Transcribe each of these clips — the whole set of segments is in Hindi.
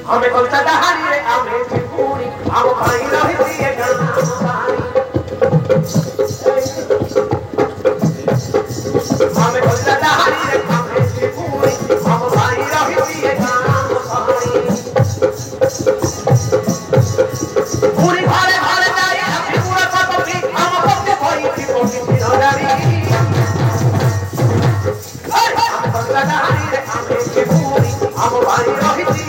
हमें कोलकाता हारी रे हमें त्रिपुरी हम भाई रही थी हमें कोलकाता हारी रे हमें त्रिपुरी हम भाई रही थी पूरी भारे भारे जाए हम पूरा पतों की हम पत्ते भाई की पोटी नगारी हम कोलकाता हारी रे हमें त्रिपुरी हम भाई रही थी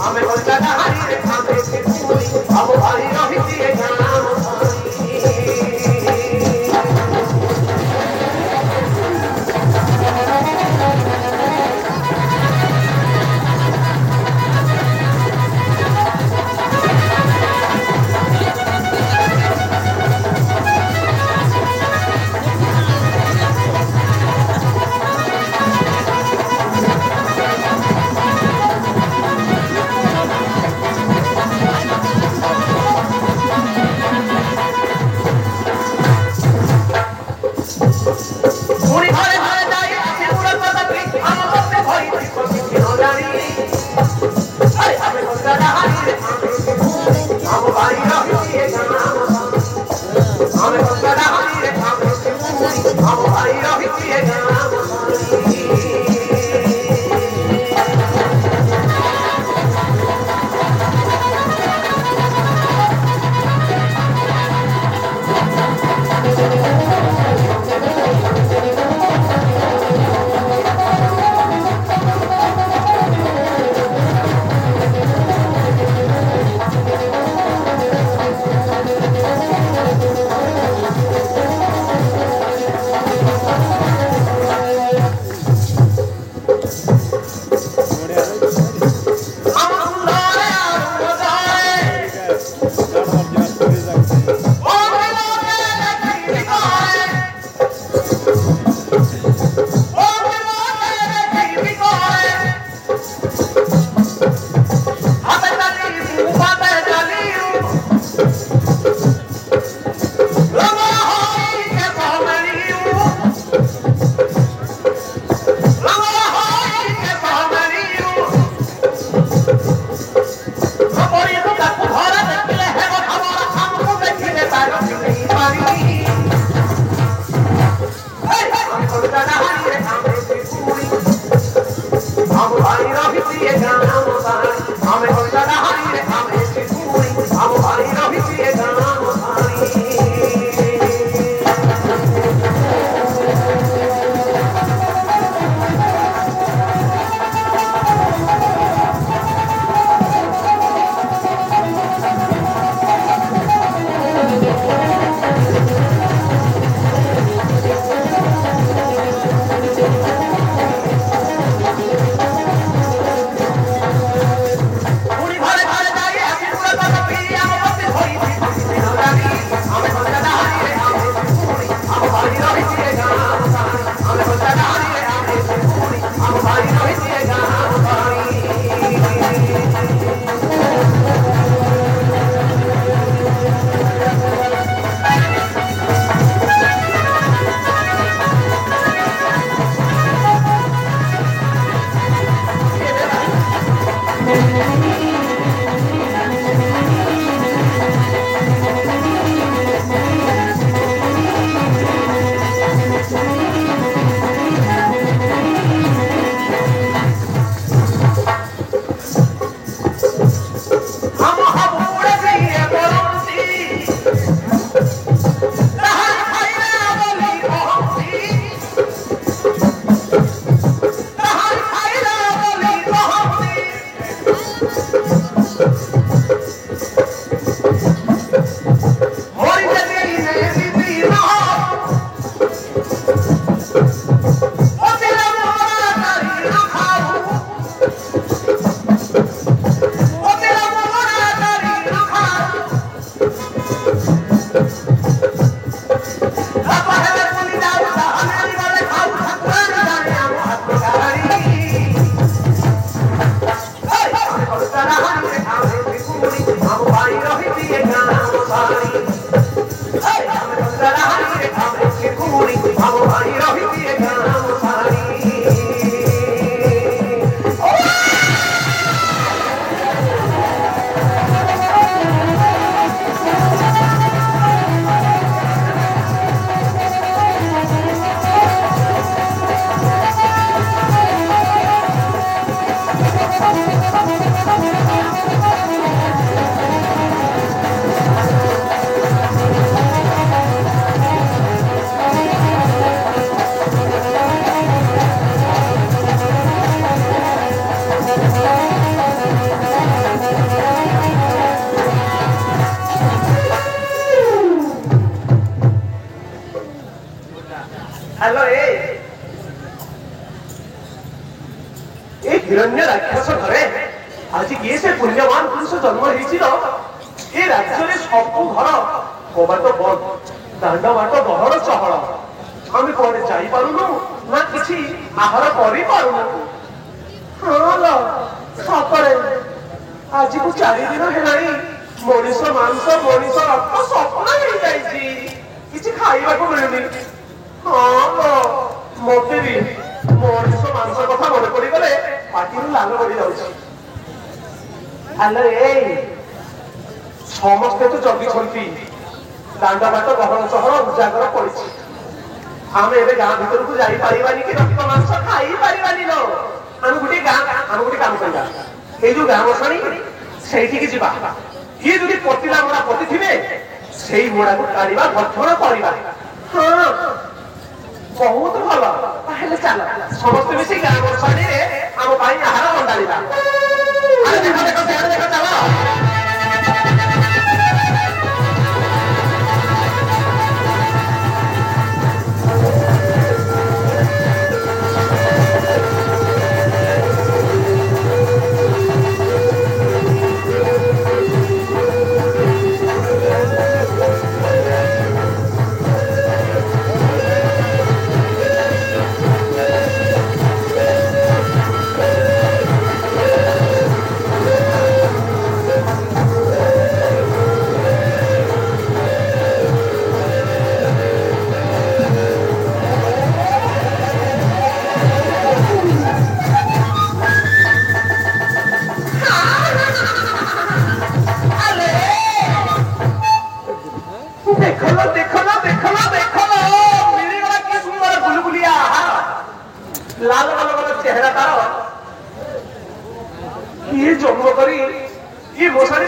हमें कोलकाता हारी रे हमें त्रिपुरी हम भाई रही थी हिरण्य राक्षस घरे आज किए से पुण्यवान पुरुष जन्म ए राज्य सबू घर कबाट बंद दांड बाट गहल चहल आम कौन जापरूनु ना कि आहार कर सतरे आज को 4 दिन है मनीष मांस मनीष रक्त स्वप्न हो जाए खाइबा मिलूनी हाँ मत भी मनीष मांस कथा मन पड़गले पाटी लाल पड़ जाऊँ समस्ते तो जगी दांड बाट गहल चहल उजागर पड़ी आम ए गाँ भर को जापारी कि रक्त मांस खाई पारानी लो आम गोटे काम करवा ये जो गाँ बसाणी से किए जो पतिला मोड़ा पति थे से मोड़ा को काढ़ा भक्षण करवा हाँ बहुत भल चल समस्त मिसी गाँ बसाणी आम आहार बंधाड़ा देख देख देख चल लाल वाला चेहरा तार ये जन्म करी ये मोसारी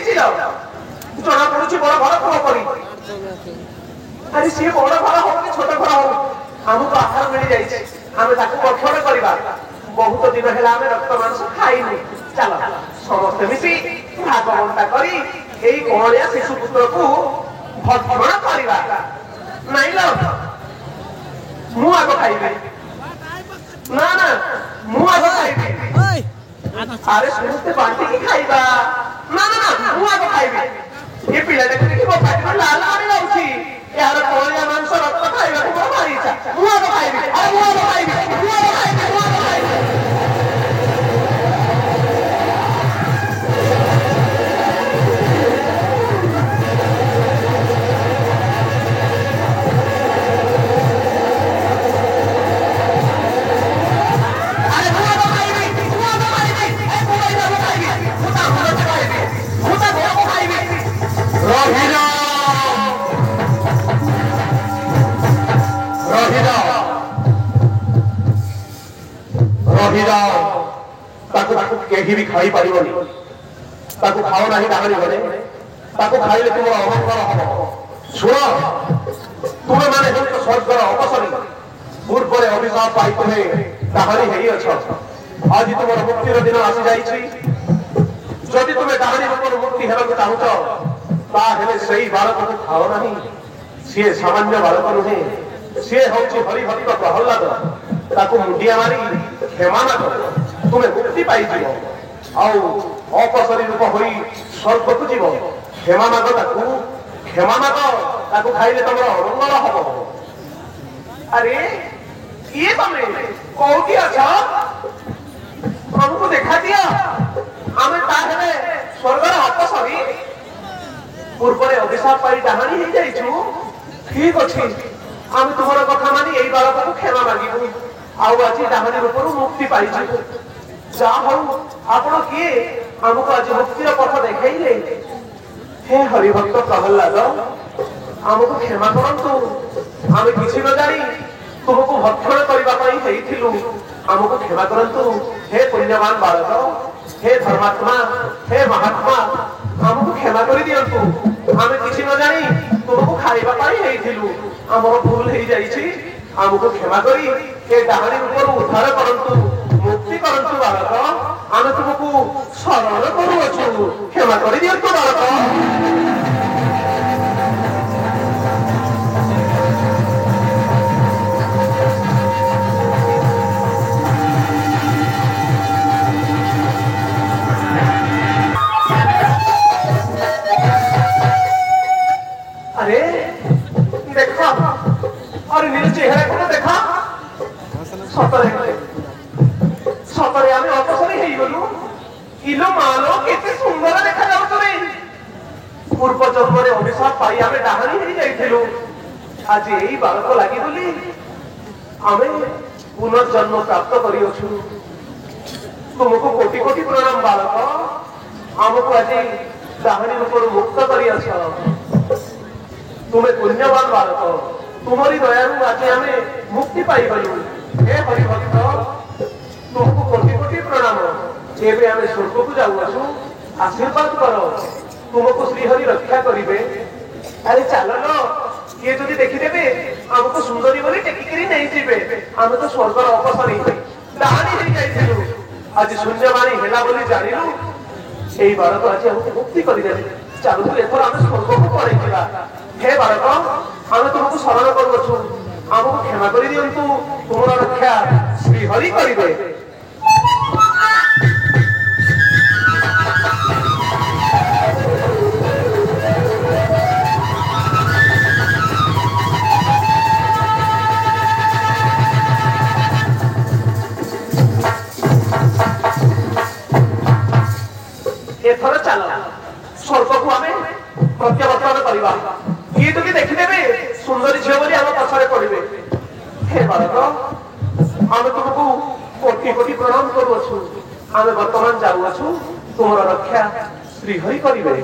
जना पड़ी बड़ घर पुआ परी अरे सी बड़ घर हो कि छोट घर हो आमको आहार मिल जाए आम भक्षण करवा बहुत दिन है रक्त मांस खाइनु चल समस्ते मिसी भाग बंटा करी कलिया शिशु पुत्र को भक्षण करवा नाई लो मु आग खाइबी ना ना मु आग खाइबी अरे समस्ते बांटी की खाइबा ना ना ना मु आग खाइबी ये पिला देखि मो पाटी में लाल आनी लाउची यार कलिया मांस रक्त खाइबा को भारी इच्छा मु आग खाइबी अरे मु आग खाइबी मु आग खाइबी मु आग खाइबी कहीं भी खाई पार खाओ ना डाहाणी गले खाइले तुम अमंगल हम शुण तुम्हें माने स्वर्गर अपसरी पूर्व अभिशाप पाई तुम्हें डाहाणी आज तुम मुक्तिर दिन आसी जदि तुम्हें डाहाणी रूप मुक्ति हेବାକୁ चाहूच से बालक को खाओ ना सी सामान्य बालक नुहे सी हूँ हरिभक्त प्रहलाद ताकू मुंडिया मारी क्षमा न कर तुम्हें मुक्ति पाई अपसरी रूप हो स्वर्ग को जीव क्षमा माग क्षमा माग खाइले तुम अमंगल हम अरे ये तमें कौटी अछ हमको देखा दिया आम स्वर्गर अपसरी पूर्व अभिशाप पाई डाहाणी हो जाइछु ठीक अच्छे आम तुम कथा मानी यही बालक को क्षमा मागू आज डाहाणी रूप मुक्ति पाई जा हूँ आप किए आमको आज मुक्तिर पथ देखले हे हरिभक्त प्रहलाद आमको क्षमा करतु आम किसी न जानी तुमको भक्षण करने आमको क्षमा करतु हे पुण्यवान बालक हे धर्मात्मा हे महात्मा आमको क्षमा कर दिंतु आम किसी न जानी तुमको खाइबापी आमर भूल हो जाइए आमको क्षमा करी हे डाहाणी रूप उद्धार करतु मुक्ति करतु बालक आम तुमको शरण करूँ क्षमा कर दिंतु बालक ସତରେ ଆମେ ଅପସରି ହେଇଗଲୁ। ଇଲୋ ମାଲୋ କେତେ ସୁନ୍ଦର ଦେଖାଯାଉଛୁ ରେ। ପୂର୍ବ ଜନ୍ମରେ ଅଭିଶାପ ପାଇ ଆମେ ଡାହାଣୀ ହେଇଯାଇଥିଲୁ। ଆଜି ଏଇ ବାଳକ ଲାଗି ବୋଲି ଆମେ ପୁନର୍ଜନ୍ମ ପ୍ରାପ୍ତ କରିଅଛୁ। ତୁମକୁ କୋଟି କୋଟି ପ୍ରଣାମ ବାଳକ। ଆମକୁ ଆଜି ଡାହାଣୀ ରୂପରୁ ମୁକ୍ତ କରିଅଛ। ତୁମେ ପୁଣ୍ୟବାନ ବାଳକ। ତୁମରି ଦୟାରୁ ଆଜି ଆମେ ମୁକ୍ତି ପାଇଗଲୁ। ହେ ହରିଭକ୍ତ ତୁମକୁ କୋଟି କୋଟି ପ୍ରଣାମ। ଏବେ ଆମେ ସ୍ୱର୍ଗକୁ ଯାଉଅଛୁ। ଆଶୀର୍ବାଦ କର। ତୁମକୁ ଶ୍ରୀହରି ରକ୍ଷା କରିବେ। ଆରେ ଚାଲ କିଏ ଯଦି ଦେଖିଦେବେ ଆମକୁ ସୁନ୍ଦରୀ ବୋଲି ଟେକିକିରି ନେଇଯିବେ। ଆମେ ତ ସ୍ୱର୍ଗର ଅପସରି ଡାହାଣୀ ହେଇଯାଇଥିଲୁ। ଆଜି ଶୂନ୍ୟବାଣୀ ହେଲା ବୋଲି ଜାଣିଲୁ। ଏଇ ବାଳକ ଆଜି ଆମକୁ ମୁକ୍ତି କରିଦେଲେ। ଚାଲୁ ଏଥର ଆମେ ସ୍ୱର୍ଗକୁ ପଳେଇଯିବା। ହେ ବାଳକ ଆମେ ତୁମକୁ ଶରଣ କରୁଅଛୁ। ଆମକୁ କ୍ଷମା କରିଦିଅନ୍ତୁ। ତୁମର ରକ୍ଷା ଶ୍ରୀହରି କରିବେ। ଏଥର ଚାଲ ସ୍ୱର୍ଗକୁ ଆମେ ପ୍ରତ୍ୟାବର୍ତ୍ତନ କରିବା। କିଏ ଯଦି ଦେଖିଦେବେ ସୁନ୍ଦରୀ ଝିଅ ବୋଲି ଆମ ପଛରେ ପଡିବେ। ହେ ବାଳକ ଆମେ ତୁମକୁ କୋଟି କୋଟି ପ୍ରଣାମ କରୁଅଛୁ। ଆମେ ବର୍ତ୍ତମାନ ଯାଉଅଛୁ। ତୁମର ରକ୍ଷା ଶ୍ରୀହରି କରିବେ।